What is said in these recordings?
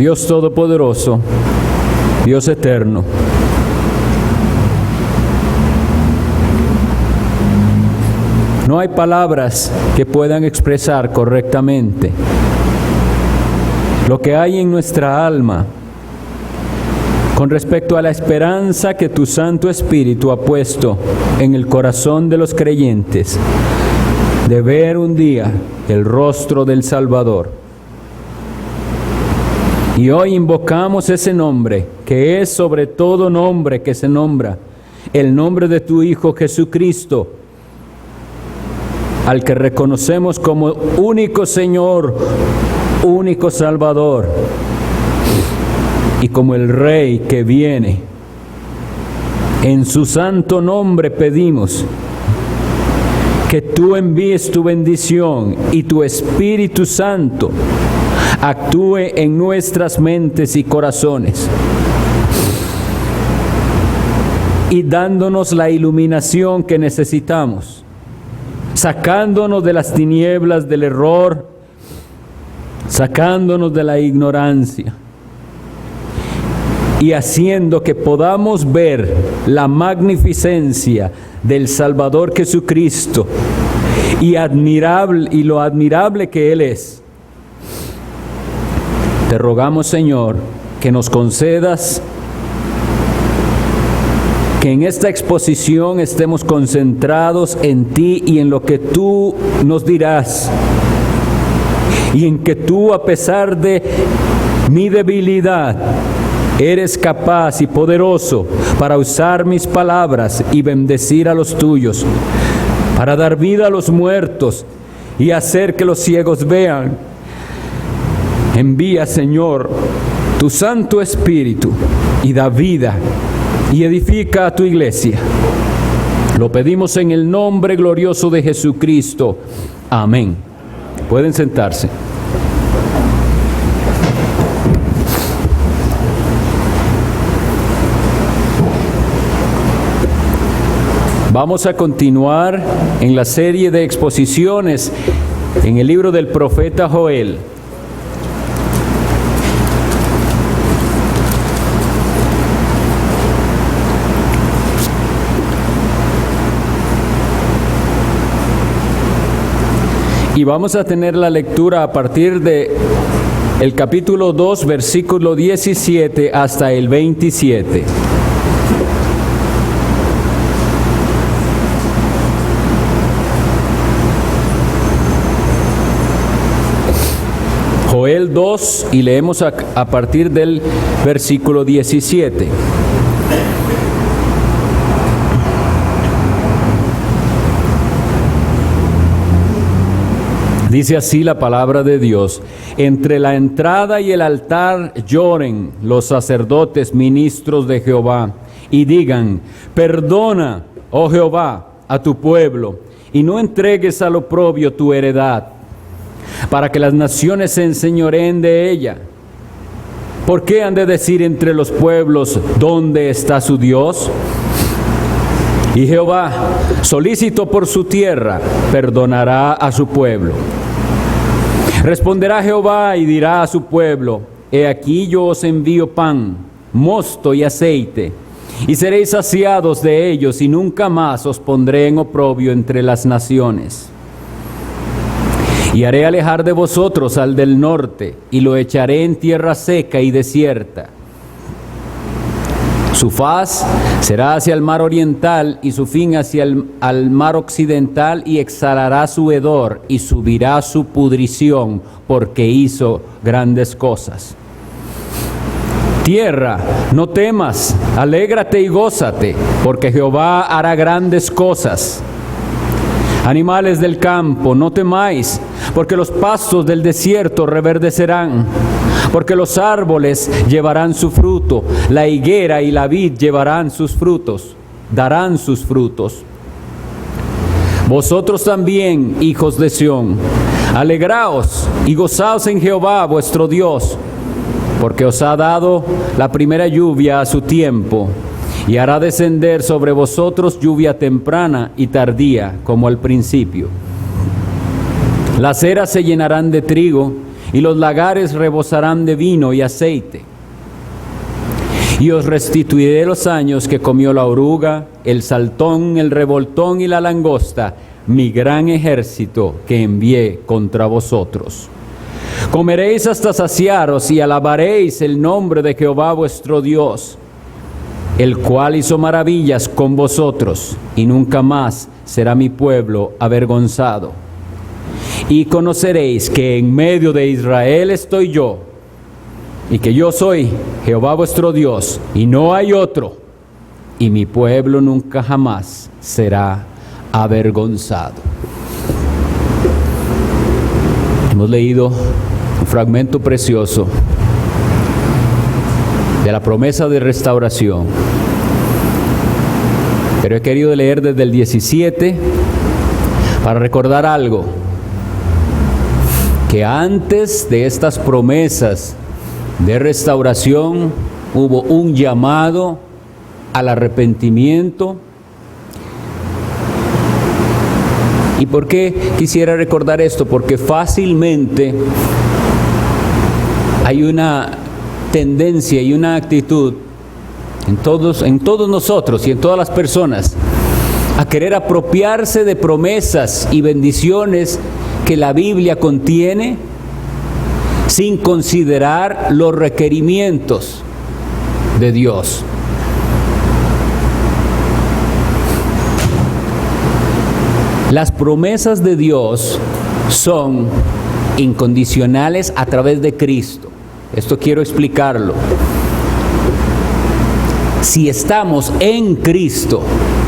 Dios Todopoderoso, Dios Eterno, no hay palabras que puedan expresar correctamente lo que hay en nuestra alma con respecto a la esperanza que tu Santo Espíritu ha puesto en el corazón de los creyentes de ver un día el rostro del Salvador. Y hoy invocamos ese nombre, que es sobre todo nombre que se nombra, el nombre de tu Hijo Jesucristo, al que reconocemos como único Señor, único Salvador, y como el Rey que viene. En su santo nombre pedimos que tú envíes tu bendición y tu Espíritu Santo actúe en nuestras mentes y corazones, y dándonos la iluminación que necesitamos, sacándonos de las tinieblas del error, sacándonos de la ignorancia, y haciendo que podamos ver la magnificencia del Salvador Jesucristo y lo admirable que Él es. Te rogamos, Señor, que nos concedas que en esta exposición estemos concentrados en ti y en lo que tú nos dirás, y en que tú, a pesar de mi debilidad, eres capaz y poderoso para usar mis palabras y bendecir a los tuyos, para dar vida a los muertos y hacer que los ciegos vean. Envía, Señor, tu Santo Espíritu y da vida y edifica a tu iglesia. Lo pedimos en el nombre glorioso de Jesucristo. Amén. Pueden sentarse. Vamos a continuar en la serie de exposiciones en el libro del profeta Joel. Y vamos a tener la lectura a partir de el capítulo 2, versículo 17 hasta el 27. Joel 2, y leemos a partir del versículo 17. Dice así la palabra de Dios: entre la entrada y el altar lloren los sacerdotes ministros de Jehová, y digan: perdona, oh Jehová, a tu pueblo, y no entregues al oprobio tu heredad, para que las naciones se enseñoreen de ella. ¿Por qué han de decir entre los pueblos: ¿dónde está su Dios? Y Jehová, solícito por su tierra, perdonará a su pueblo. Responderá Jehová y dirá a su pueblo: he aquí yo os envío pan, mosto y aceite, y seréis saciados de ellos, y nunca más os pondré en oprobio entre las naciones. Y haré alejar de vosotros al del norte, y lo echaré en tierra seca y desierta. Su faz será hacia el mar oriental y su fin hacia al mar occidental, y exhalará su hedor y subirá su pudrición, porque hizo grandes cosas. Tierra, no temas, alégrate y gózate, porque Jehová hará grandes cosas. Animales del campo, no temáis, porque los pastos del desierto reverdecerán, porque los árboles llevarán su fruto, la higuera y la vid llevarán sus frutos, darán sus frutos. Vosotros también, hijos de Sión, alegraos y gozaos en Jehová vuestro Dios, porque os ha dado la primera lluvia a su tiempo, y hará descender sobre vosotros lluvia temprana y tardía, como al principio. Las eras se llenarán de trigo, y los lagares rebosarán de vino y aceite. Y os restituiré los años que comió la oruga, el saltón, el revoltón y la langosta, mi gran ejército que envié contra vosotros. Comeréis hasta saciaros y alabaréis el nombre de Jehová vuestro Dios, el cual hizo maravillas con vosotros, y nunca más será mi pueblo avergonzado. Y conoceréis que en medio de Israel estoy yo, y que yo soy Jehová vuestro Dios, y no hay otro, y mi pueblo nunca jamás será avergonzado. Hemos leído un fragmento precioso de la promesa de restauración, pero he querido leer desde el 17 para recordar algo, que antes de estas promesas de restauración hubo un llamado al arrepentimiento. ¿Y por qué quisiera recordar esto? Porque fácilmente hay una tendencia y una actitud en todos nosotros y en todas las personas a querer apropiarse de promesas y bendiciones que la Biblia contiene sin considerar los requerimientos de Dios. Las promesas de Dios son incondicionales a través de Cristo. Esto quiero explicarlo. Si estamos en Cristo,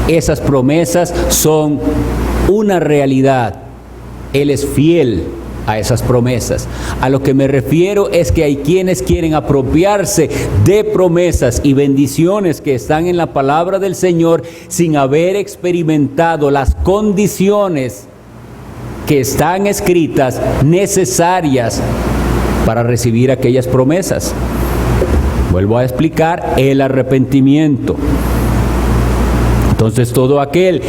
esas promesas son una realidad. Él es fiel a esas promesas. A lo que me refiero es que hay quienes quieren apropiarse de promesas y bendiciones que están en la palabra del Señor sin haber experimentado las condiciones que están escritas necesarias para recibir aquellas promesas. Vuelvo a explicar: el arrepentimiento. Entonces, todo aquel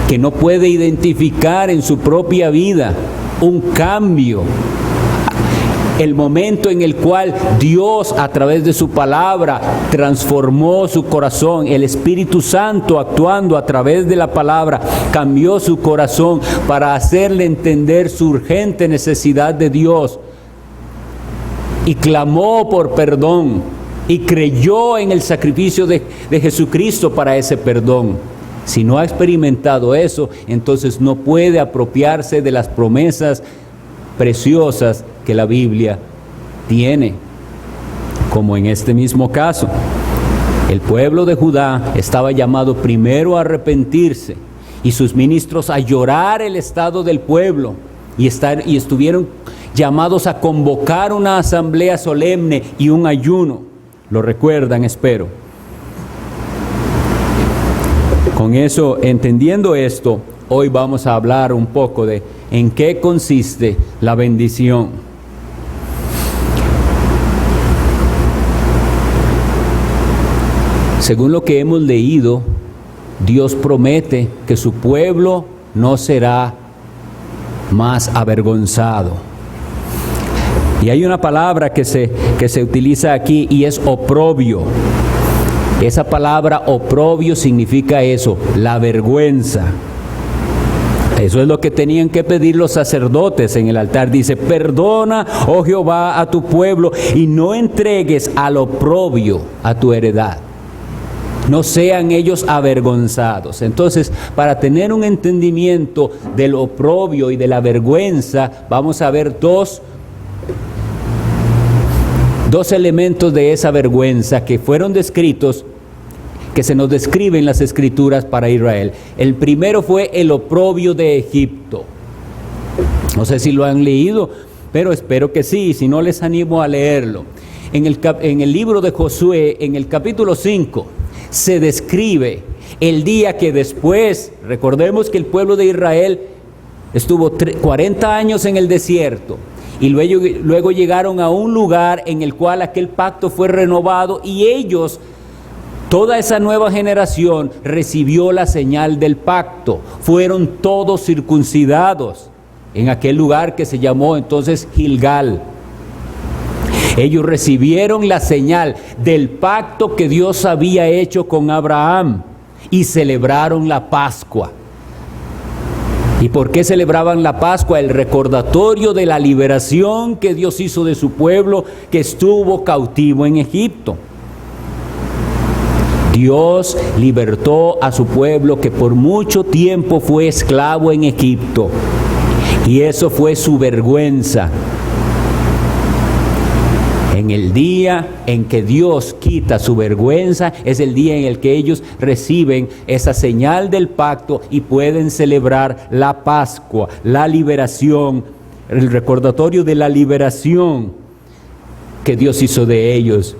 que no puede identificar en su propia vida un cambio, el momento en el cual Dios, a través de su palabra, transformó su corazón, el Espíritu Santo actuando a través de la palabra, cambió su corazón para hacerle entender su urgente necesidad de Dios, y clamó por perdón, y creyó en el sacrificio de Jesucristo para ese perdón. Si no ha experimentado eso, entonces no puede apropiarse de las promesas preciosas que la Biblia tiene. Como en este mismo caso, el pueblo de Judá estaba llamado primero a arrepentirse y sus ministros a llorar el estado del pueblo, y estuvieron llamados a convocar una asamblea solemne y un ayuno. Lo recuerdan, espero. Con eso, entendiendo esto, hoy vamos a hablar un poco de en qué consiste la bendición. Según lo que hemos leído, Dios promete que su pueblo no será más avergonzado. Y hay una palabra que se utiliza aquí, y es oprobio. Esa palabra oprobio significa eso, la vergüenza. Eso es lo que tenían que pedir los sacerdotes en el altar. Dice: perdona, oh Jehová, a tu pueblo, y no entregues al oprobio a tu heredad. No sean ellos avergonzados. Entonces, para tener un entendimiento del oprobio y de la vergüenza, vamos a ver dos elementos de esa vergüenza que fueron descritos, que se nos describen en las Escrituras para Israel. El primero fue el oprobio de Egipto. No sé si lo han leído, pero espero que sí. Si no, les animo a leerlo. En el libro de Josué, en el capítulo 5, se describe el día que después, recordemos que el pueblo de Israel estuvo 40 años en el desierto, y luego llegaron a un lugar en el cual aquel pacto fue renovado, y ellos, toda esa nueva generación, recibió la señal del pacto. Fueron todos circuncidados en aquel lugar que se llamó entonces Gilgal. Ellos recibieron la señal del pacto que Dios había hecho con Abraham y celebraron la Pascua. ¿Y por qué celebraban la Pascua? El recordatorio de la liberación que Dios hizo de su pueblo que estuvo cautivo en Egipto. Dios libertó a su pueblo que por mucho tiempo fue esclavo en Egipto. Y eso fue su vergüenza. En el día en que Dios quita su vergüenza, es el día en el que ellos reciben esa señal del pacto y pueden celebrar la Pascua, la liberación, el recordatorio de la liberación que Dios hizo de ellos.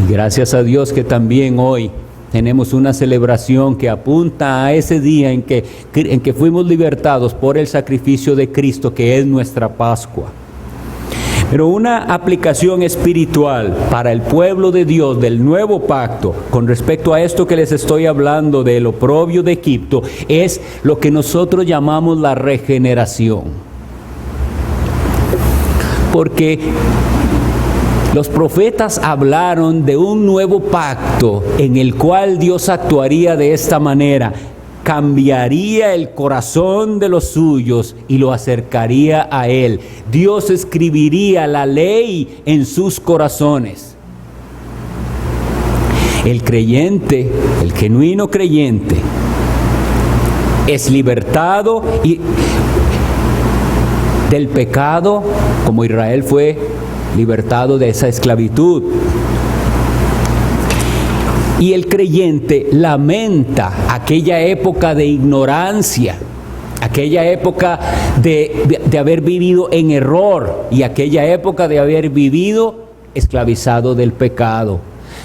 Y gracias a Dios que también hoy tenemos una celebración que apunta a ese día en que fuimos libertados por el sacrificio de Cristo, que es nuestra Pascua. Pero una aplicación espiritual para el pueblo de Dios del nuevo pacto con respecto a esto que les estoy hablando del oprobio de Egipto es lo que nosotros llamamos la regeneración. Porque los profetas hablaron de un nuevo pacto en el cual Dios actuaría de esta manera. Cambiaría el corazón de los suyos y lo acercaría a Él. Dios escribiría la ley en sus corazones. El creyente, el genuino creyente, es libertado del pecado, como Israel fue libertado de esa esclavitud. Y el creyente lamenta aquella época de ignorancia, aquella época de haber vivido en error y aquella época de haber vivido esclavizado del pecado.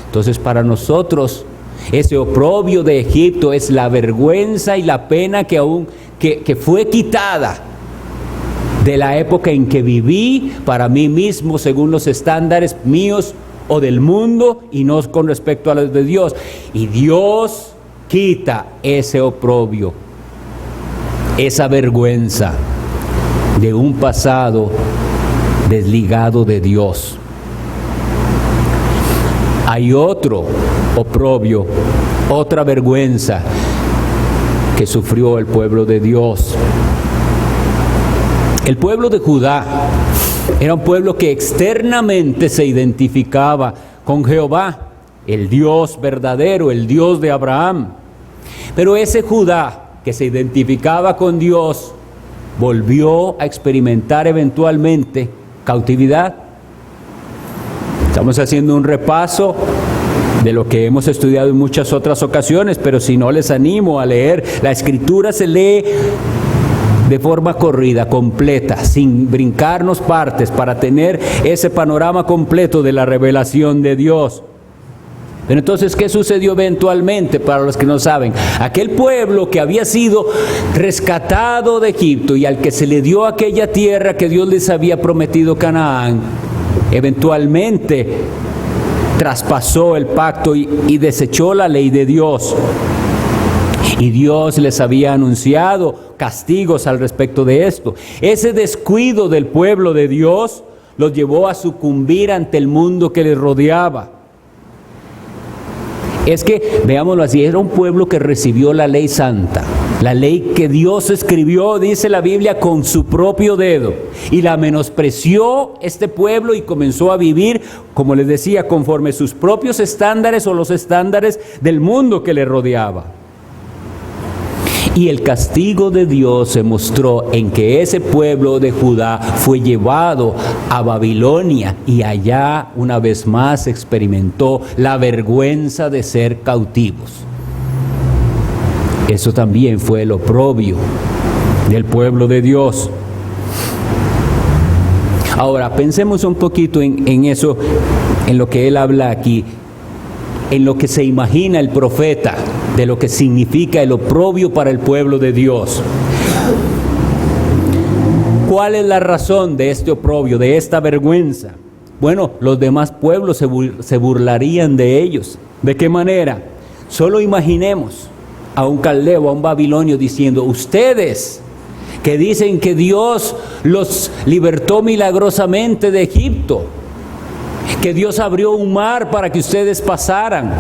Entonces, para nosotros, ese oprobio de Egipto es la vergüenza y la pena que fue quitada de la época en que viví para mí mismo según los estándares míos o del mundo y no con respecto a los de Dios. Y Dios quita ese oprobio, esa vergüenza de un pasado desligado de Dios. Hay otro oprobio, otra vergüenza que sufrió el pueblo de Dios. El pueblo de Judá era un pueblo que externamente se identificaba con Jehová, el Dios verdadero, el Dios de Abraham. Pero ese Judá que se identificaba con Dios volvió a experimentar eventualmente cautividad. Estamos haciendo un repaso de lo que hemos estudiado en muchas otras ocasiones, pero si no, les animo a leer. La Escritura se lee de forma corrida, completa, sin brincarnos partes, para tener ese panorama completo de la revelación de Dios. Pero entonces, ¿qué sucedió eventualmente? Para los que no saben, aquel pueblo que había sido rescatado de Egipto y al que se le dio aquella tierra que Dios les había prometido, Canaán, eventualmente traspasó el pacto y desechó la ley de Dios. Y Dios les había anunciado castigos al respecto de esto. Ese descuido del pueblo de Dios los llevó a sucumbir ante el mundo que les rodeaba. Es que, veámoslo así, era un pueblo que recibió la ley santa, la ley que Dios escribió, dice la Biblia, con su propio dedo, y la menospreció este pueblo y comenzó a vivir, como les decía, conforme sus propios estándares o los estándares del mundo que le rodeaba. Y el castigo de Dios se mostró en que ese pueblo de Judá fue llevado a Babilonia y allá una vez más experimentó la vergüenza de ser cautivos. Eso también fue el oprobio del pueblo de Dios. Ahora, pensemos un poquito en eso, en lo que él habla aquí, en lo que se imagina el profeta, de lo que significa el oprobio para el pueblo de Dios. ¿Cuál es la razón de este oprobio, de esta vergüenza? Bueno, los demás pueblos se burlarían de ellos. ¿De qué manera? Solo imaginemos a un caldeo, a un babilonio diciendo: ustedes que dicen que Dios los libertó milagrosamente de Egipto, que Dios abrió un mar para que ustedes pasaran.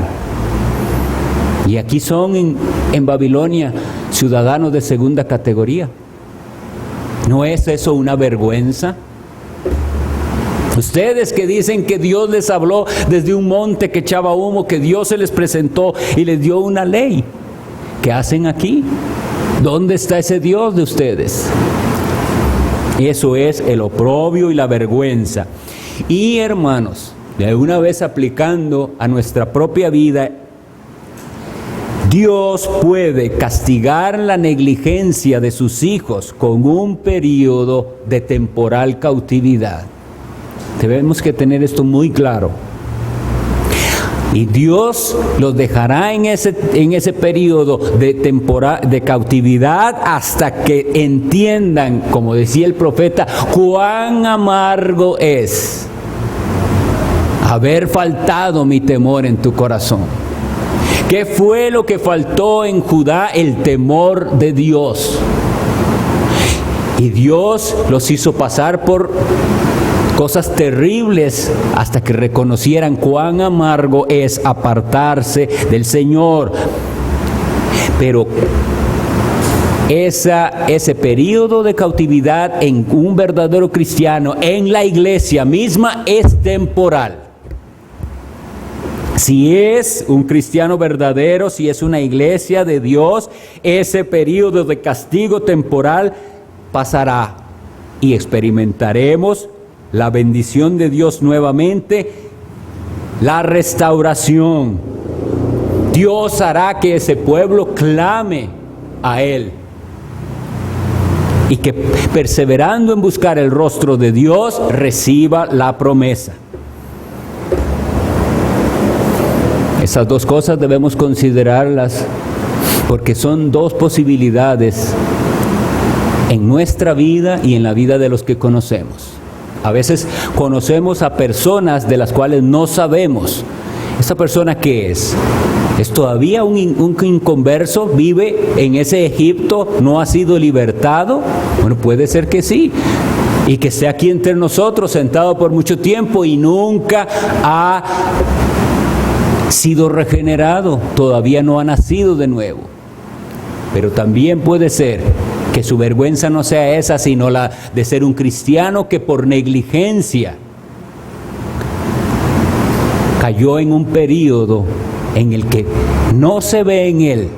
Y aquí son en Babilonia ciudadanos de segunda categoría. ¿No es eso una vergüenza? Ustedes que dicen que Dios les habló desde un monte que echaba humo, que Dios se les presentó y les dio una ley. ¿Qué hacen aquí? ¿Dónde está ese Dios de ustedes? Eso es el oprobio y la vergüenza. Y hermanos, de una vez aplicando a nuestra propia vida, Dios puede castigar la negligencia de sus hijos con un periodo de temporal cautividad. Tenemos que tener esto muy claro. Y Dios los dejará en ese periodo de cautividad hasta que entiendan, como decía el profeta, cuán amargo es haber faltado mi temor en tu corazón. ¿Qué fue lo que faltó en Judá? El temor de Dios. Y Dios los hizo pasar por cosas terribles hasta que reconocieran cuán amargo es apartarse del Señor. Pero ese periodo de cautividad en un verdadero cristiano, en la iglesia misma, es temporal. Si es un cristiano verdadero, si es una iglesia de Dios, ese periodo de castigo temporal pasará y experimentaremos la bendición de Dios nuevamente, la restauración. Dios hará que ese pueblo clame a Él y que perseverando en buscar el rostro de Dios, reciba la promesa. Esas dos cosas debemos considerarlas porque son dos posibilidades en nuestra vida y en la vida de los que conocemos. A veces conocemos a personas de las cuales no sabemos. ¿Esa persona qué es? ¿Es todavía un inconverso? ¿Vive en ese Egipto? ¿No ha sido libertado? Bueno, puede ser que sí. Y que esté aquí entre nosotros, sentado por mucho tiempo y nunca ha sido regenerado. Todavía no ha nacido de nuevo. Pero también puede ser que su vergüenza no sea esa, sino la de ser un cristiano que por negligencia cayó en un periodo en el que no se ve en él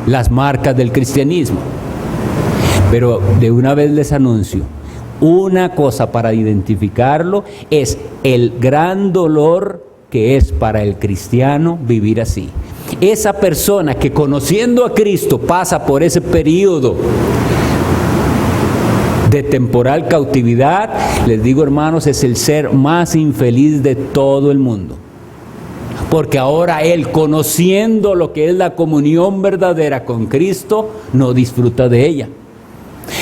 las marcas del cristianismo. Pero de una vez les anuncio, una cosa para identificarlo es el gran dolor que es para el cristiano vivir así. Esa persona que conociendo a Cristo pasa por ese periodo de temporal cautividad, les digo hermanos, es el ser más infeliz de todo el mundo. Porque ahora él, conociendo lo que es la comunión verdadera con Cristo, no disfruta de ella.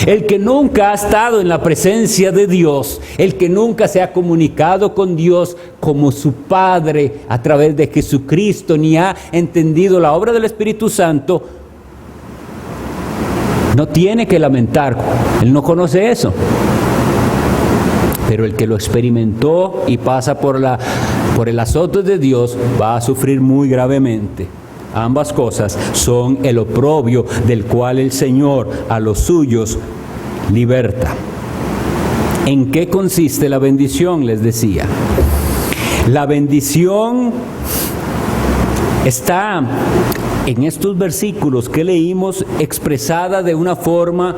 El que nunca ha estado en la presencia de Dios, el que nunca se ha comunicado con Dios como su Padre a través de Jesucristo, ni ha entendido la obra del Espíritu Santo, no tiene que lamentar. Él no conoce eso. Pero el que lo experimentó y pasa por el azote de Dios va a sufrir muy gravemente. Ambas cosas son el oprobio del cual el Señor a los suyos liberta. ¿En qué consiste la bendición? Les decía. La bendición está en estos versículos que leímos expresada de una forma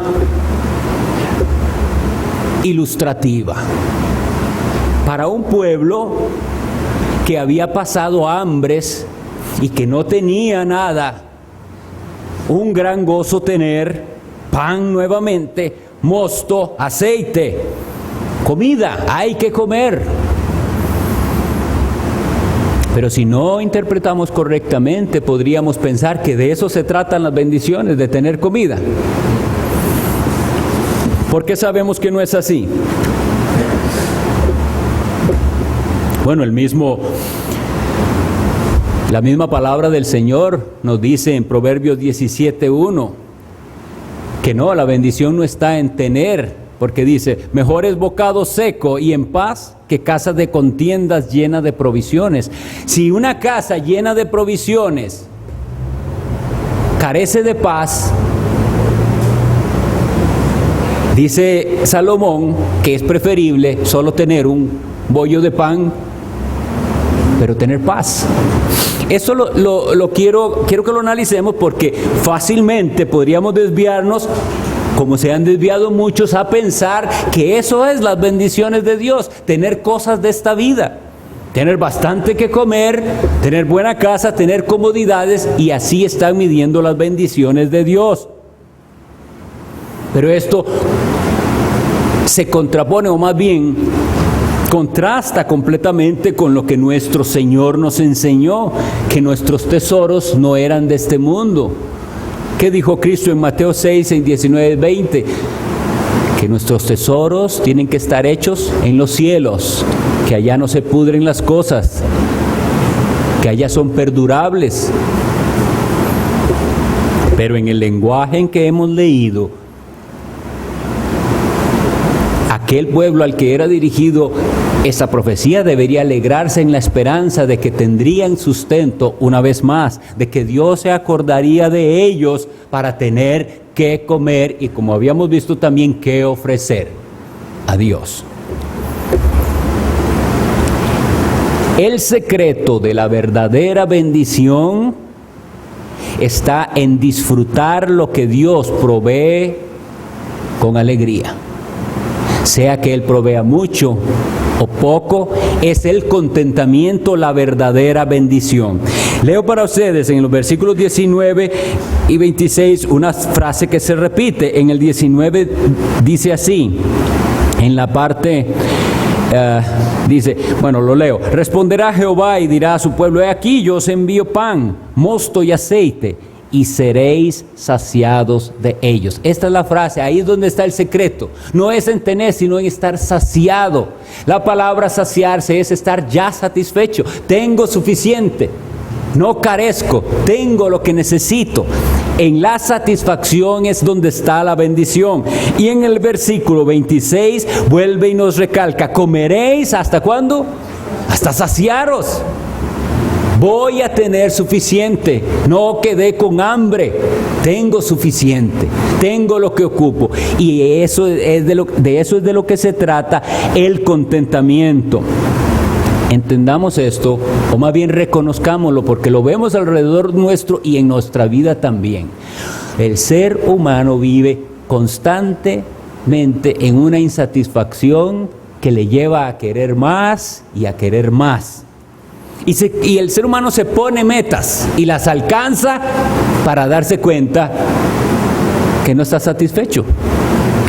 ilustrativa. Para un pueblo que había pasado hambres y que no tenía nada, un gran gozo tener pan nuevamente, mosto, aceite, comida, hay que comer. Pero si no interpretamos correctamente, podríamos pensar que de eso se tratan las bendiciones, de tener comida. ¿Por qué sabemos que no es así? Bueno, la misma palabra del Señor nos dice en Proverbios 17:1 que no, la bendición no está en tener porque dice, mejor es bocado seco y en paz que casa de contiendas llena de provisiones. Si una casa llena de provisiones carece de paz, dice Salomón que es preferible solo tener un bollo de pan, pero tener paz. Eso lo quiero que lo analicemos, porque fácilmente podríamos desviarnos, como se han desviado muchos, a pensar que eso es las bendiciones de Dios, tener cosas de esta vida, tener bastante que comer, tener buena casa, tener comodidades, y así están midiendo las bendiciones de Dios. Pero esto se contrapone, o más bien contrasta completamente con lo que nuestro Señor nos enseñó, que nuestros tesoros no eran de este mundo. ¿Qué dijo Cristo en Mateo 6, en 19, 20? Que nuestros tesoros tienen que estar hechos en los cielos, que allá no se pudren las cosas, que allá son perdurables. Pero en el lenguaje en que hemos leído, aquel pueblo al que era dirigido esa profecía debería alegrarse en la esperanza de que tendrían sustento una vez más, de que Dios se acordaría de ellos para tener que comer y, como habíamos visto también, que ofrecer a Dios. El secreto de la verdadera bendición está en disfrutar lo que Dios provee con alegría. Sea que Él provea mucho o poco, es el contentamiento la verdadera bendición. Leo para ustedes en los versículos 19 y 26 una frase que se repite. En el 19 dice así, en la parte dice, bueno, lo leo: responderá Jehová y dirá a su pueblo, he aquí yo os envío pan, mosto y aceite, y seréis saciados de ellos. Esta es la frase, ahí es donde está el secreto. No es en tener, sino en estar saciado. La palabra saciarse es estar ya satisfecho. Tengo suficiente, no carezco, tengo lo que necesito. En la satisfacción es donde está la bendición. Y en el versículo 26 vuelve y nos recalca, comeréis ¿hasta cuándo? Hasta saciaros. Voy a tener suficiente, no quedé con hambre, tengo suficiente, tengo lo que ocupo. Y eso es de lo que se trata el contentamiento. Entendamos esto, o más bien reconozcámoslo, porque lo vemos alrededor nuestro y en nuestra vida también. El ser humano vive constantemente en una insatisfacción que le lleva a querer más y a querer más. Y el ser humano se pone metas y las alcanza para darse cuenta que no está satisfecho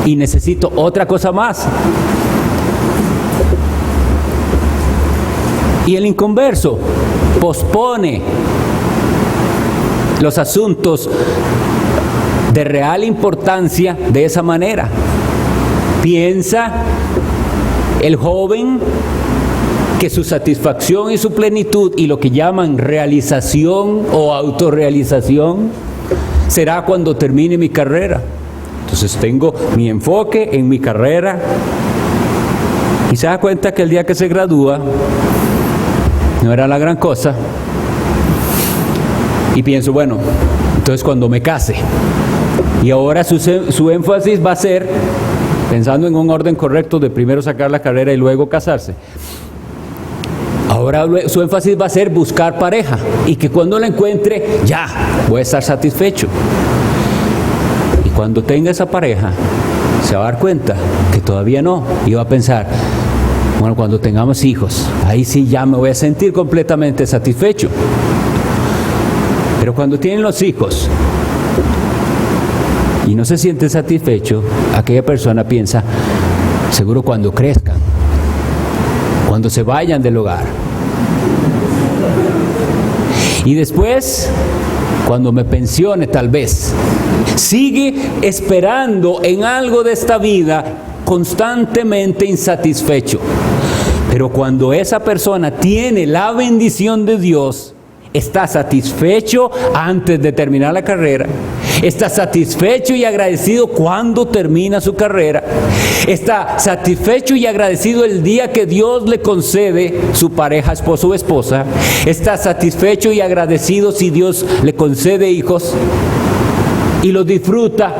y necesito otra cosa más. Y el inconverso pospone los asuntos de real importancia de esa manera. Piensa el joven que su satisfacción y su plenitud y lo que llaman realización o autorrealización será cuando termine mi carrera. Entonces tengo mi enfoque en mi carrera y se da cuenta que el día que se gradúa no era la gran cosa y pienso, bueno, entonces cuando me case, y ahora su énfasis va a ser, pensando en un orden correcto de primero sacar la carrera y luego casarse, ahora su énfasis va a ser buscar pareja y que cuando la encuentre ya voy a estar satisfecho. Y cuando tenga esa pareja se va a dar cuenta que todavía no, y va a pensar, bueno, cuando tengamos hijos, ahí sí ya me voy a sentir completamente satisfecho. Pero cuando tienen los hijos y no se siente satisfecho, aquella persona piensa, seguro cuando crezcan, cuando se vayan del hogar. Y después, cuando me pensione tal vez, sigue esperando en algo de esta vida, constantemente insatisfecho. Pero cuando esa persona tiene la bendición de Dios, está satisfecho antes de terminar la carrera, Está satisfecho y agradecido cuando termina su carrera. Está satisfecho y agradecido el día que Dios le concede su pareja, esposo o esposa. Está satisfecho y agradecido si Dios le concede hijos y los disfruta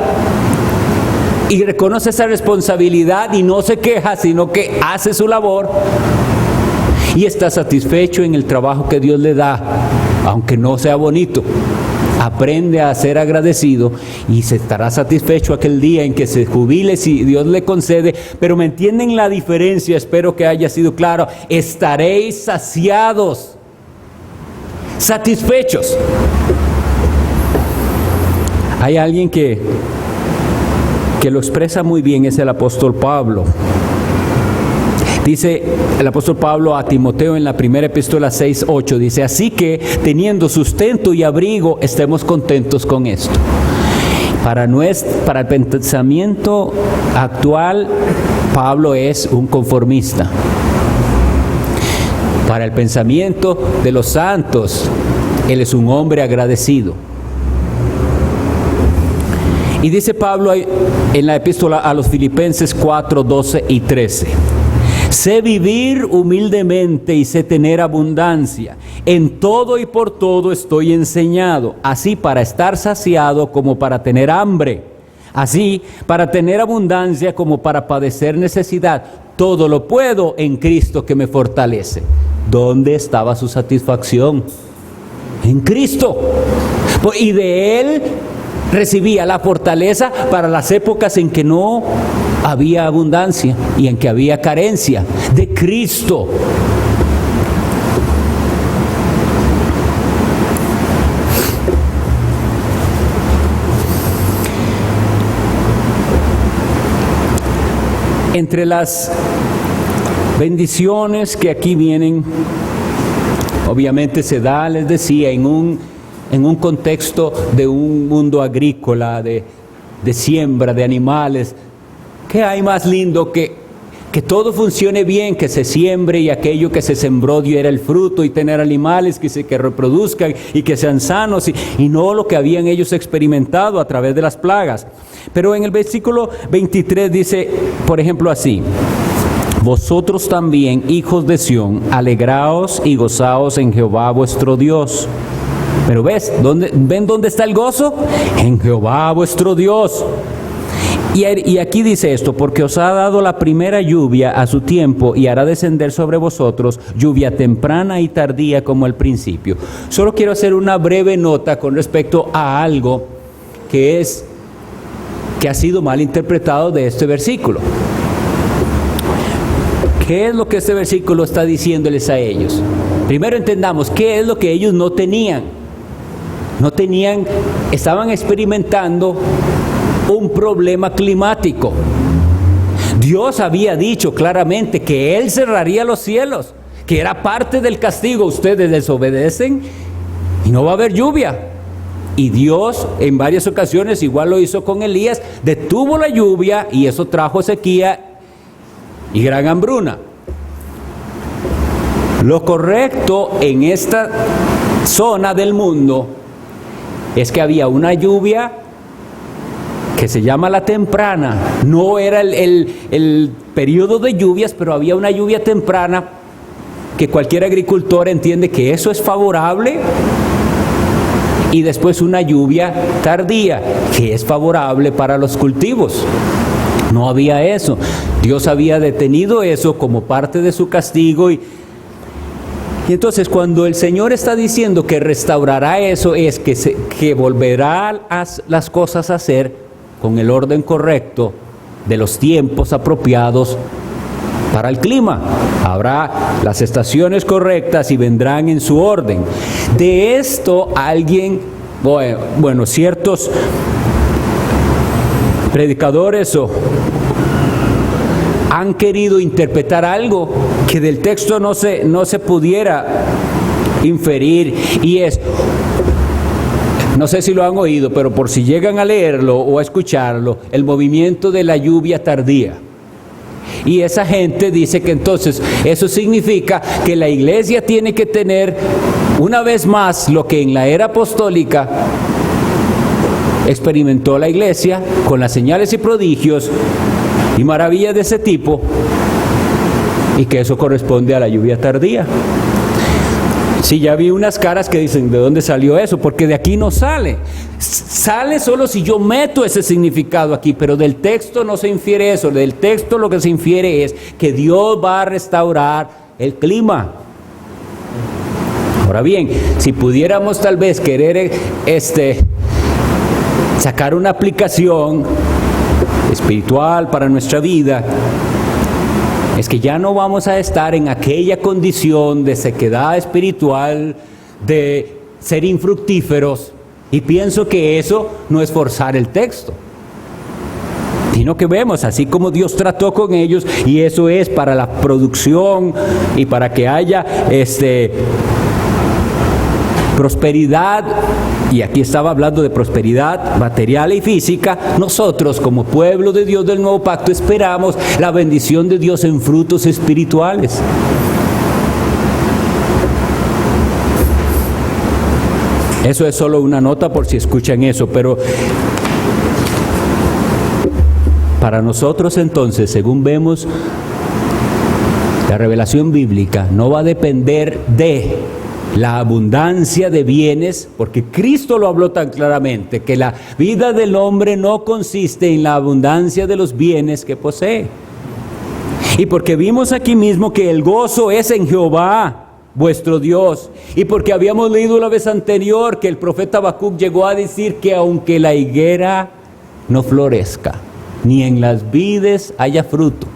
y reconoce esa responsabilidad y no se queja, sino que hace su labor. Y está satisfecho en el trabajo que Dios le da, aunque no sea bonito. Aprende a ser agradecido y se estará satisfecho aquel día en que se jubile si Dios le concede. Pero ¿me entienden la diferencia? Espero que haya sido claro. Estaréis saciados, satisfechos. Hay alguien que lo expresa muy bien, es el apóstol Pablo. Dice el apóstol Pablo a Timoteo en la primera epístola 6:8, dice: así que teniendo sustento y abrigo, estemos contentos con esto. Para el pensamiento actual, Pablo es un conformista. Para el pensamiento de los santos, él es un hombre agradecido. Y dice Pablo en la epístola a los Filipenses 4:12 y 13: sé vivir humildemente y sé tener abundancia. En todo y por todo estoy enseñado, así para estar saciado como para tener hambre, así para tener abundancia como para padecer necesidad. Todo lo puedo en Cristo que me fortalece. ¿Dónde estaba su satisfacción? En Cristo. Y de Él recibía la fortaleza para las épocas en que no había abundancia y en que había carencia. De Cristo. Entre las bendiciones que aquí vienen, obviamente se da, les decía, en un contexto de un mundo agrícola, de siembra, de animales. ¿Qué hay más lindo que todo funcione bien, que se siembre y aquello que se sembró diera el fruto, y tener animales que reproduzcan y que sean sanos, y no lo que habían ellos experimentado a través de las plagas? Pero en el versículo 23 dice, por ejemplo, así: vosotros también, hijos de Sión, alegraos y gozaos en Jehová vuestro Dios. Pero ¿ven dónde está el gozo? En Jehová vuestro Dios. Y aquí dice esto: porque os ha dado la primera lluvia a su tiempo, y hará descender sobre vosotros lluvia temprana y tardía como al principio. Solo quiero hacer una breve nota con respecto a algo que ha sido mal interpretado de este versículo. ¿Qué es lo que este versículo está diciéndoles a ellos? Primero entendamos qué es lo que ellos no tenían. Estaban experimentando un problema climático. Dios había dicho claramente que Él cerraría los cielos, que era parte del castigo. Ustedes desobedecen y no va a haber lluvia. Y Dios en varias ocasiones, igual lo hizo con Elías, detuvo la lluvia y eso trajo sequía y gran hambruna. Lo correcto en esta zona del mundo es que había una lluvia que se llama la temprana. No era el periodo de lluvias, pero había una lluvia temprana que cualquier agricultor entiende que eso es favorable. Y después una lluvia tardía, que es favorable para los cultivos. No había eso. Dios había detenido eso como parte de su castigo. Y entonces cuando el Señor está diciendo que restaurará eso, es que volverá las cosas a ser con el orden correcto de los tiempos apropiados para el clima. Habrá las estaciones correctas y vendrán en su orden. De esto ciertos predicadores han querido interpretar algo que del texto no se pudiera inferir, y es, no sé si lo han oído, pero por si llegan a leerlo o a escucharlo, el movimiento de la lluvia tardía. Y esa gente dice que entonces eso significa que la iglesia tiene que tener una vez más lo que en la era apostólica experimentó la iglesia con las señales y prodigios y maravillas de ese tipo, y que eso corresponde a la lluvia tardía. Sí, ya vi unas caras que dicen, ¿de dónde salió eso? Porque de aquí no sale. Sale solo si yo meto ese significado aquí, pero del texto no se infiere eso. Del texto lo que se infiere es que Dios va a restaurar el clima. Ahora bien, si pudiéramos tal vez querer sacar una aplicación espiritual para nuestra vida, es que ya no vamos a estar en aquella condición de sequedad espiritual, de ser infructíferos, y pienso que eso no es forzar el texto, sino que vemos así como Dios trató con ellos, y eso es para la producción y para que haya prosperidad. Y aquí estaba hablando de prosperidad material y física. Nosotros como pueblo de Dios del nuevo pacto esperamos la bendición de Dios en frutos espirituales. Eso es solo una nota por si escuchan eso, pero para nosotros entonces, según vemos, la revelación bíblica no va a depender de la abundancia de bienes, porque Cristo lo habló tan claramente, que la vida del hombre no consiste en la abundancia de los bienes que posee. Y porque vimos aquí mismo que el gozo es en Jehová, vuestro Dios, y porque habíamos leído la vez anterior que el profeta Habacuc llegó a decir que aunque la higuera no florezca, ni en las vides haya fruto,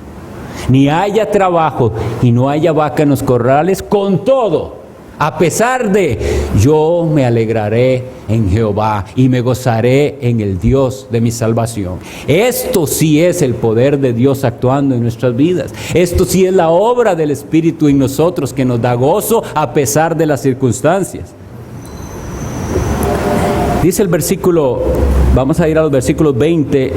ni haya trabajo, y no haya vaca en los corrales, con todo, a pesar de, yo me alegraré en Jehová y me gozaré en el Dios de mi salvación. Esto sí es el poder de Dios actuando en nuestras vidas. Esto sí es la obra del Espíritu en nosotros que nos da gozo a pesar de las circunstancias. Dice el versículo, vamos a ir a los versículos 20.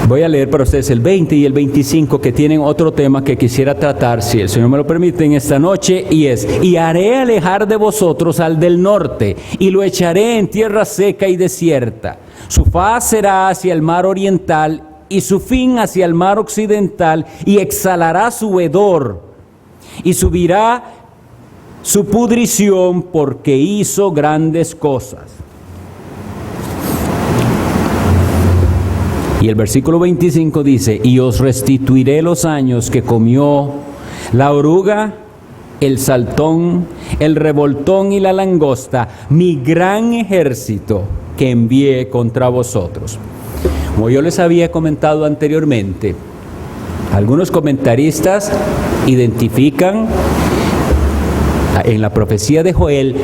Voy a leer para ustedes el 20 y el 25, que tienen otro tema que quisiera tratar, si el Señor me lo permite, en esta noche, y es: y haré alejar de vosotros al del norte, y lo echaré en tierra seca y desierta. Su faz será hacia el mar oriental, y su fin hacia el mar occidental, y exhalará su hedor, y subirá su pudrición, porque hizo grandes cosas. Y el versículo 25 dice: y os restituiré los años que comió la oruga, el saltón, el revoltón y la langosta, mi gran ejército que envié contra vosotros. Como yo les había comentado anteriormente, algunos comentaristas identifican en la profecía de Joel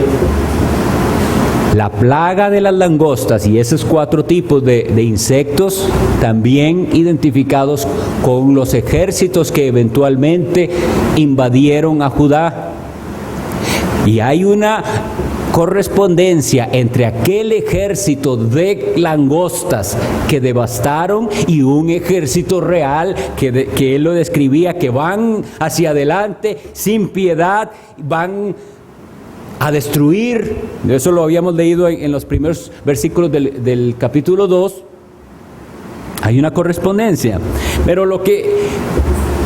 la plaga de las langostas y esos 4 tipos de insectos, también identificados con los ejércitos que eventualmente invadieron a Judá. Y hay una correspondencia entre aquel ejército de langostas que devastaron y un ejército real que él lo describía, que van hacia adelante sin piedad, van a destruir. Eso lo habíamos leído en los primeros versículos del capítulo 2. Hay una correspondencia, pero lo que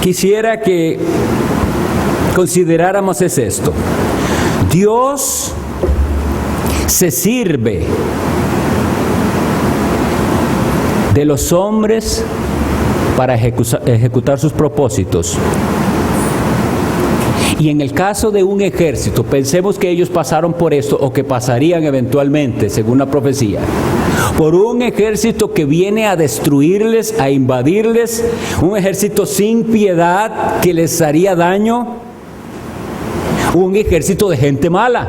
quisiera que consideráramos es esto: Dios se sirve de los hombres para ejecutar sus propósitos. Y en el caso de un ejército, pensemos que ellos pasaron por esto, o que pasarían eventualmente, según la profecía, por un ejército que viene a destruirles, a invadirles, un ejército sin piedad que les haría daño, un ejército de gente mala.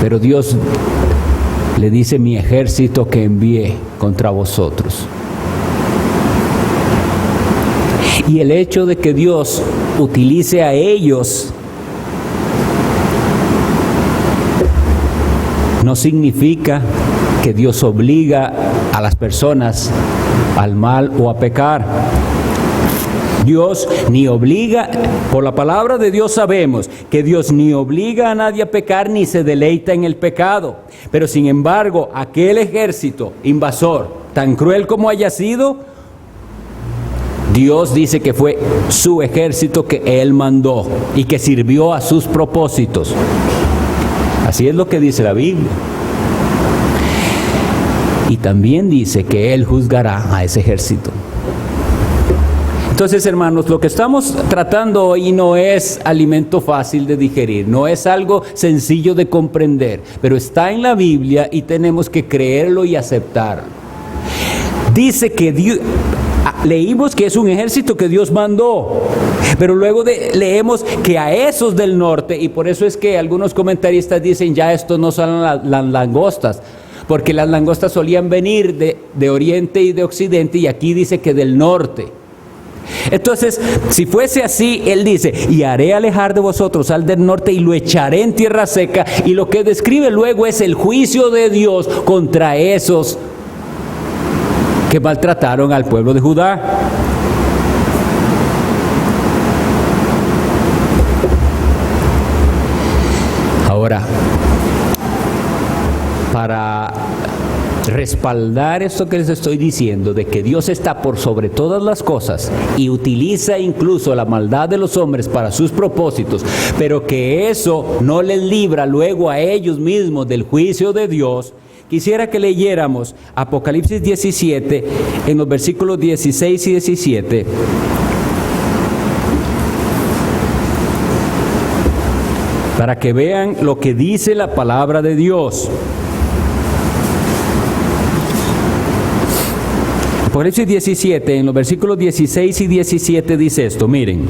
Pero Dios le dice: mi ejército que envié contra vosotros. Y el hecho de que Dios utilice a ellos no significa que Dios obliga a las personas al mal o a pecar. Dios ni obliga, por la palabra de Dios sabemos que Dios ni obliga a nadie a pecar ni se deleita en el pecado. Pero sin embargo, aquel ejército invasor, tan cruel como haya sido, Dios dice que fue su ejército que Él mandó y que sirvió a sus propósitos. Así es lo que dice la Biblia. Y también dice que Él juzgará a ese ejército. Entonces, hermanos, lo que estamos tratando hoy no es alimento fácil de digerir, no es algo sencillo de comprender, pero está en la Biblia y tenemos que creerlo y aceptarlo. Dice que Dios, leímos que es un ejército que Dios mandó, pero luego leemos que a esos del norte, y por eso es que algunos comentaristas dicen ya estos no son las langostas, porque las langostas solían venir de oriente y de occidente, y aquí dice que del norte. Entonces, si fuese así, Él dice, y haré alejar de vosotros al del norte y lo echaré en tierra seca, y lo que describe luego es el juicio de Dios contra esos que maltrataron al pueblo de Judá. Ahora, para respaldar esto que les estoy diciendo, de que Dios está por sobre todas las cosas y utiliza incluso la maldad de los hombres para sus propósitos, pero que eso no les libra luego a ellos mismos del juicio de Dios, quisiera que leyéramos Apocalipsis 17 en los versículos 16 y 17. Para que vean lo que dice la palabra de Dios. Apocalipsis 17, en los versículos 16 y 17 dice esto, miren.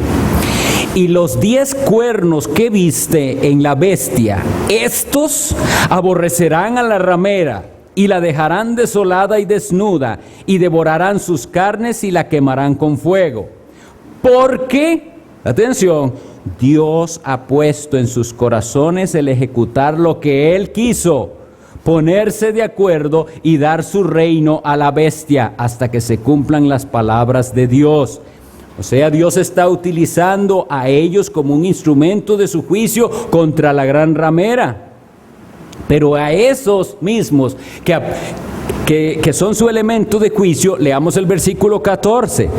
Y los 10 cuernos que viste en la bestia, estos aborrecerán a la ramera y la dejarán desolada y desnuda, y devorarán sus carnes y la quemarán con fuego. Porque, atención, Dios ha puesto en sus corazones el ejecutar lo que Él quiso, ponerse de acuerdo y dar su reino a la bestia hasta que se cumplan las palabras de Dios. O sea, Dios está utilizando a ellos como un instrumento de su juicio contra la gran ramera. Pero a esos mismos que son su elemento de juicio, leamos el versículo 14.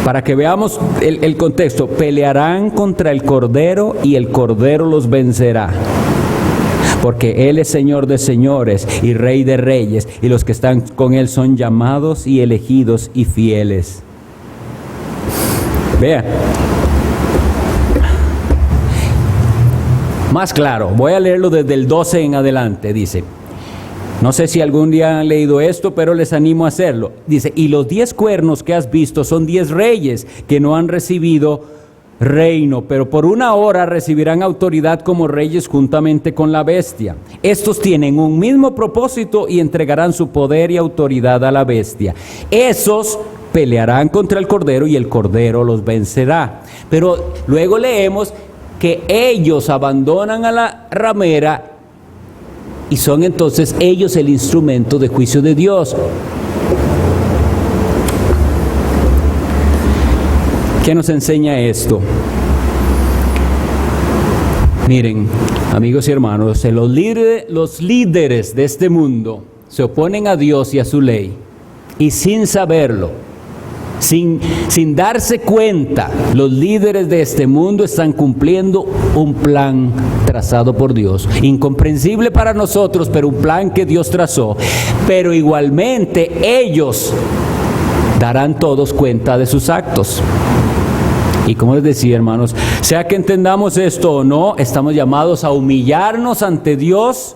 Para que veamos el contexto, pelearán contra el Cordero y el Cordero los vencerá. Porque Él es Señor de señores y Rey de reyes, y los que están con Él son llamados y elegidos y fieles. Vean. Más claro, voy a leerlo desde el 12 en adelante, dice. No sé si algún día han leído esto, pero les animo a hacerlo. Dice, y los 10 cuernos que has visto son 10 reyes que no han recibido reino, pero por una hora recibirán autoridad como reyes juntamente con la bestia. Estos tienen un mismo propósito y entregarán su poder y autoridad a la bestia. Esos pelearán contra el Cordero y el Cordero los vencerá. Pero luego leemos que ellos abandonan a la ramera y son entonces ellos el instrumento de juicio de Dios. ¿Qué nos enseña esto? Miren, amigos y hermanos, los líderes de este mundo se oponen a Dios y a su ley, y sin saberlo, sin darse cuenta, los líderes de este mundo están cumpliendo un plan trazado por Dios, incomprensible para nosotros, pero un plan que Dios trazó. Pero igualmente ellos darán todos cuenta de sus actos. Y como les decía, hermanos, sea que entendamos esto o no, estamos llamados a humillarnos ante Dios,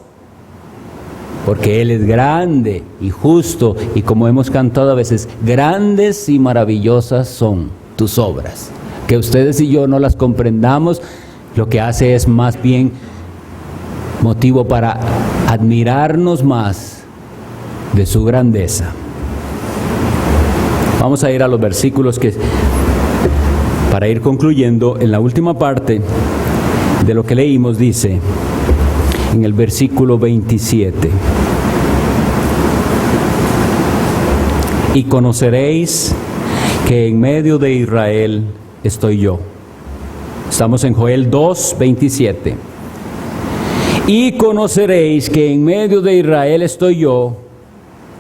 porque Él es grande y justo, y como hemos cantado a veces, grandes y maravillosas son tus obras. Que ustedes y yo no las comprendamos, lo que hace es más bien motivo para admirarnos más de su grandeza. Vamos a ir a los versículos para ir concluyendo, en la última parte de lo que leímos, dice en el versículo 27: y conoceréis que en medio de Israel estoy yo. Estamos en Joel 2:27. Y conoceréis que en medio de Israel estoy yo,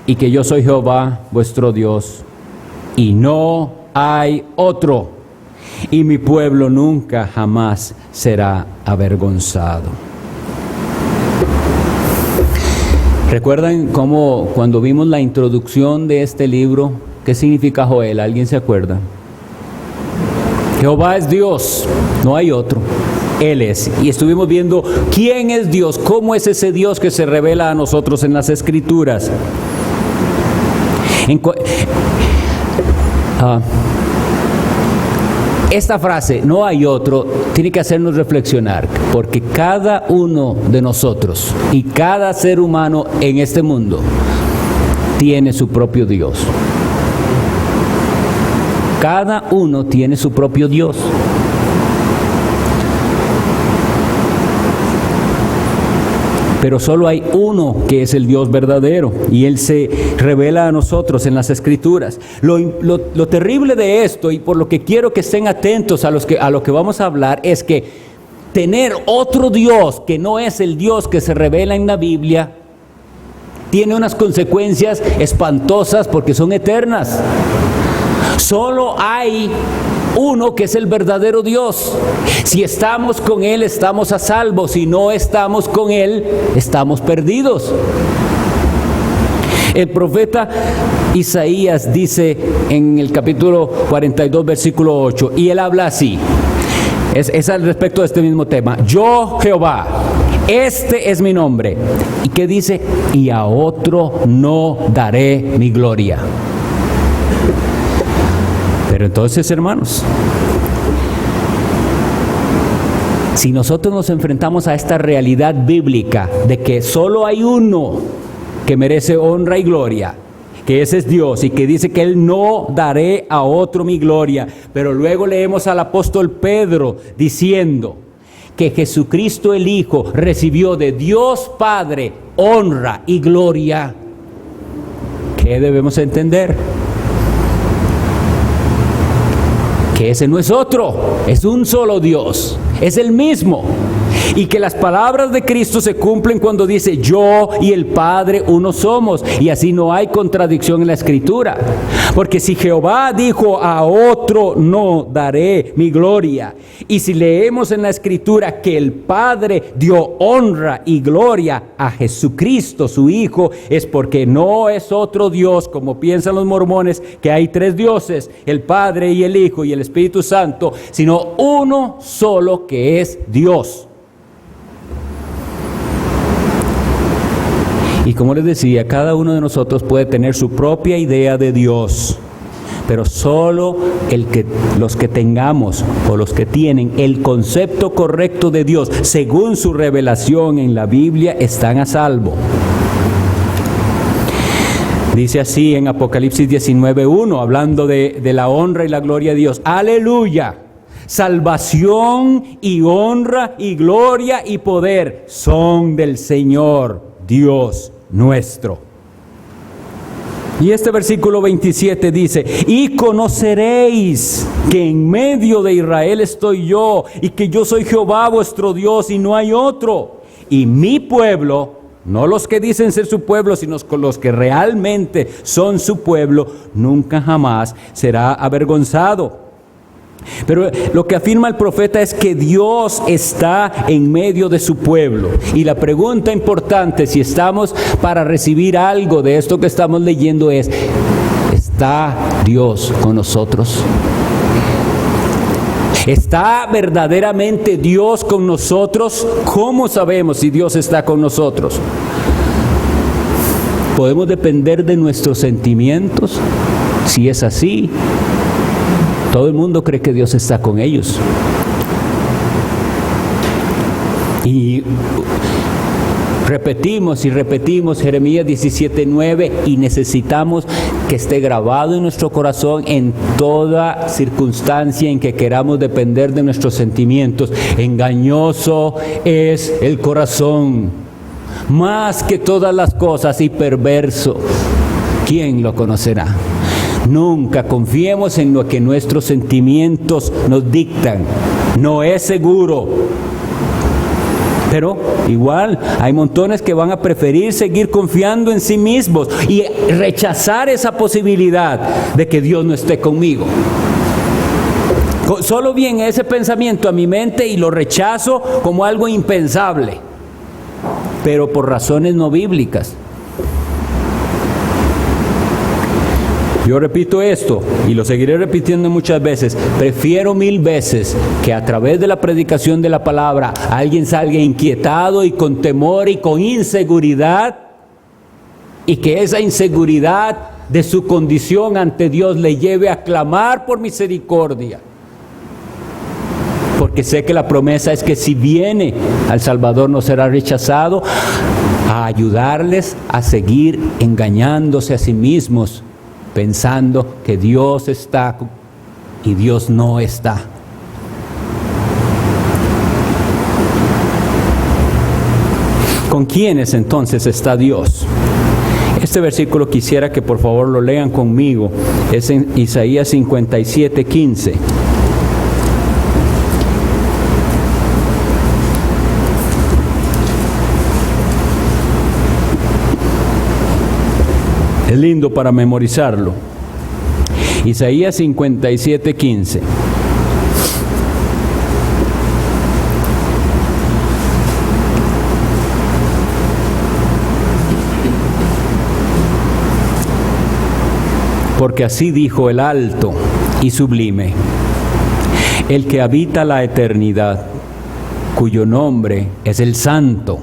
y que yo soy Jehová vuestro Dios, y no hay otro, y mi pueblo nunca jamás será avergonzado. ¿Recuerdan cómo cuando vimos la introducción de este libro, qué significa Joel? ¿Alguien se acuerda? Jehová es Dios, no hay otro. Él es. Y estuvimos viendo quién es Dios, cómo es ese Dios que se revela a nosotros en las Escrituras. Esta frase, no hay otro, tiene que hacernos reflexionar, porque cada uno de nosotros y cada ser humano en este mundo tiene su propio Dios. Cada uno tiene su propio Dios. Pero solo hay uno que es el Dios verdadero, y Él se revela a nosotros en las Escrituras. Lo terrible de esto, y por lo que quiero que estén atentos a lo que vamos a hablar, es que tener otro Dios que no es el Dios que se revela en la Biblia tiene unas consecuencias espantosas porque son eternas. Solo hay uno que es el verdadero Dios. Si estamos con Él, estamos a salvo. Si no estamos con Él, estamos perdidos. El profeta Isaías dice en el capítulo 42, versículo 8, y él habla así, es al respecto de este mismo tema: yo, Jehová, este es mi nombre. ¿Y qué dice? Y a otro no daré mi gloria. Pero entonces, hermanos, si nosotros nos enfrentamos a esta realidad bíblica de que solo hay uno que merece honra y gloria, que ese es Dios, y que dice que Él no daré a otro mi gloria, pero luego leemos al apóstol Pedro diciendo que Jesucristo el Hijo recibió de Dios Padre honra y gloria, ¿qué debemos entender? Que ese no es otro, es un solo Dios, es el mismo. Y que las palabras de Cristo se cumplen cuando dice: yo y el Padre uno somos. Y así no hay contradicción en la Escritura. Porque si Jehová dijo: a otro no daré mi gloria, y si leemos en la Escritura que el Padre dio honra y gloria a Jesucristo su Hijo, es porque no es otro Dios, como piensan los mormones, que hay tres dioses, el Padre y el Hijo y el Espíritu Santo, sino uno solo que es Dios. Y como les decía, cada uno de nosotros puede tener su propia idea de Dios, pero solo los que tengamos o los que tienen el concepto correcto de Dios según su revelación en la Biblia están a salvo. Dice así en Apocalipsis 19:1, hablando de la honra y la gloria de Dios: aleluya, salvación y honra y gloria y poder son del Señor Dios nuestro. Y este versículo 27 dice: y conoceréis que en medio de Israel estoy yo, y que yo soy Jehová vuestro Dios, y no hay otro. Y mi pueblo, no los que dicen ser su pueblo, sino los que realmente son su pueblo, nunca jamás será avergonzado. Pero lo que afirma el profeta es que Dios está en medio de su pueblo. Y la pregunta importante, si estamos para recibir algo de esto que estamos leyendo, es: ¿está Dios con nosotros? ¿Está verdaderamente Dios con nosotros? ¿Cómo sabemos si Dios está con nosotros? ¿Podemos depender de nuestros sentimientos? Si es así, todo el mundo cree que Dios está con ellos. Y repetimos y repetimos Jeremías 17:9, y necesitamos que esté grabado en nuestro corazón en toda circunstancia en que queramos depender de nuestros sentimientos. Engañoso es el corazón, más que todas las cosas, y perverso. ¿Quién lo conocerá? Nunca confiemos en lo que nuestros sentimientos nos dictan. No es seguro. Pero igual hay montones que van a preferir seguir confiando en sí mismos y rechazar esa posibilidad de que Dios no esté conmigo. Solo viene ese pensamiento a mi mente y lo rechazo como algo impensable, pero por razones no bíblicas. Yo repito esto y lo seguiré repitiendo muchas veces. Prefiero 1000 veces que a través de la predicación de la palabra alguien salga inquietado y con temor y con inseguridad, y que esa inseguridad de su condición ante Dios le lleve a clamar por misericordia. Porque sé que la promesa es que si viene al Salvador no será rechazado, a ayudarles a seguir engañándose a sí mismos, pensando que Dios está y Dios no está. ¿Con quiénes entonces está Dios? Este versículo quisiera que por favor lo lean conmigo. Es en Isaías 57:15. Es lindo para memorizarlo. Isaías 57:15. Porque así dijo el alto y sublime, el que habita la eternidad, cuyo nombre es el Santo.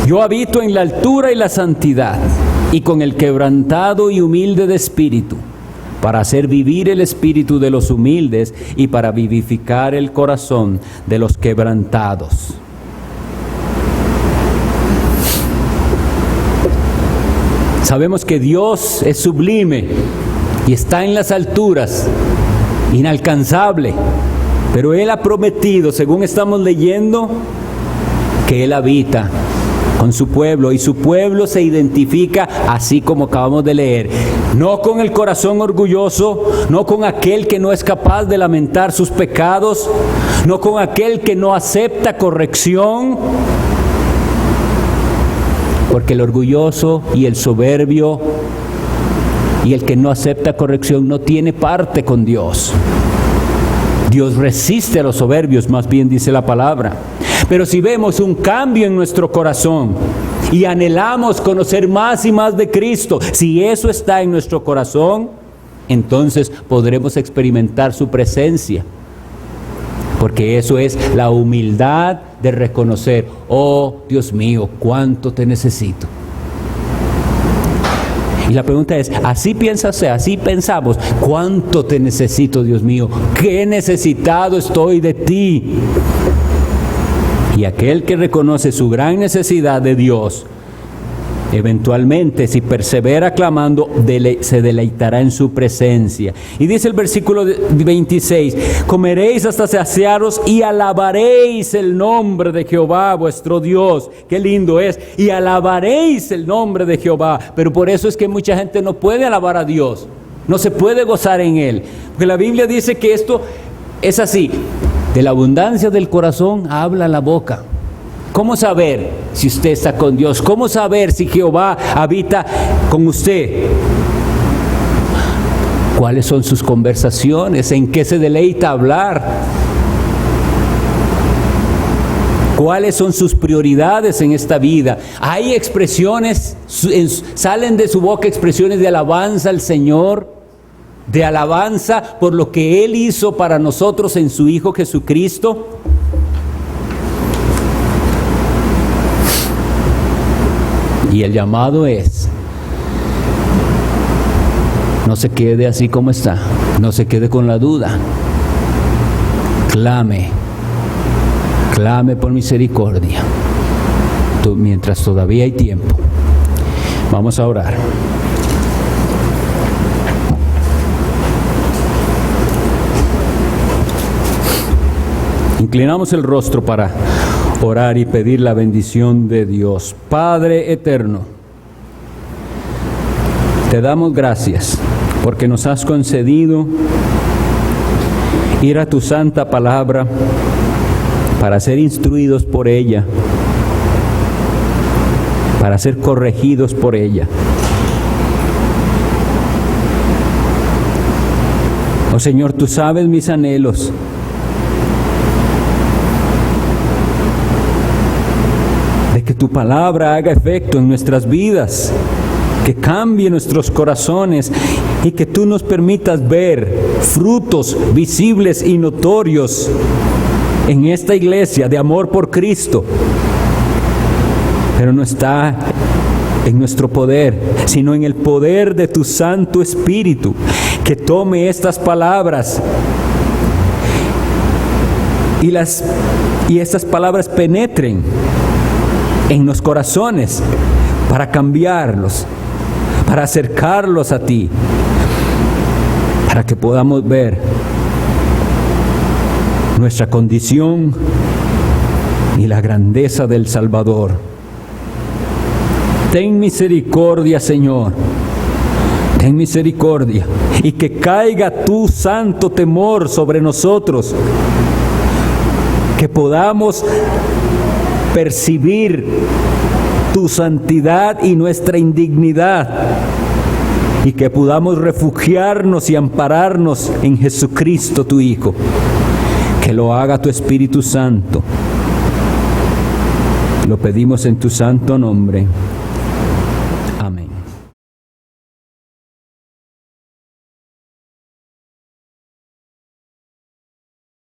Yo habito en la altura y la santidad, y con el quebrantado y humilde de espíritu, para hacer vivir el espíritu de los humildes y para vivificar el corazón de los quebrantados. Sabemos que Dios es sublime y está en las alturas, inalcanzable, pero Él ha prometido, según estamos leyendo, que Él habita con su pueblo, y su pueblo se identifica así como acabamos de leer, no con el corazón orgulloso, no con aquel que no es capaz de lamentar sus pecados, no con aquel que no acepta corrección, porque el orgulloso y el soberbio y el que no acepta corrección no tiene parte con Dios. Dios resiste a los soberbios, más bien dice la palabra. Pero si vemos un cambio en nuestro corazón y anhelamos conocer más y más de Cristo, si eso está en nuestro corazón, entonces podremos experimentar su presencia. Porque eso es la humildad de reconocer, oh Dios mío, cuánto te necesito. Y la pregunta es, ¿así piensas? Así pensamos, ¿cuánto te necesito, Dios mío? ¿Qué necesitado estoy de ti? Y aquel que reconoce su gran necesidad de Dios, eventualmente, si persevera clamando, se deleitará en su presencia. Y dice el versículo 26, comeréis hasta saciaros y alabaréis el nombre de Jehová vuestro Dios. Qué lindo es. Y alabaréis el nombre de Jehová. Pero por eso es que mucha gente no puede alabar a Dios. No se puede gozar en Él. Porque la Biblia dice que esto es así. De la abundancia del corazón habla la boca. ¿Cómo saber si usted está con Dios? ¿Cómo saber si Jehová habita con usted? ¿Cuáles son sus conversaciones? ¿En qué se deleita hablar? ¿Cuáles son sus prioridades en esta vida? Hay expresiones, salen de su boca expresiones de alabanza al Señor, de alabanza por lo que Él hizo para nosotros en su Hijo Jesucristo. Y el llamado es, no se quede así como está, no se quede con la duda. Clame por misericordia, mientras todavía hay tiempo. Vamos a orar. Inclinamos el rostro para orar y pedir la bendición de Dios. Padre eterno, Te damos gracias porque nos has concedido ir a tu santa palabra para ser instruidos por ella, para ser corregidos por ella. Oh Señor, tú sabes mis anhelos. De que tu palabra haga efecto en nuestras vidas, que cambie nuestros corazones y que tú nos permitas ver frutos visibles y notorios en esta iglesia de amor por Cristo. Pero no está en nuestro poder, sino en el poder de tu Santo Espíritu, que tome estas palabras y estas palabras penetren en los corazones para cambiarlos, para acercarlos a ti, para que podamos ver nuestra condición y la grandeza del Salvador. Ten misericordia, Señor. Ten misericordia. Y que caiga tu santo temor sobre nosotros. Que podamos percibir tu santidad y nuestra indignidad. Y que podamos refugiarnos y ampararnos en Jesucristo, tu Hijo. Que lo haga tu Espíritu Santo. Lo pedimos en tu santo nombre.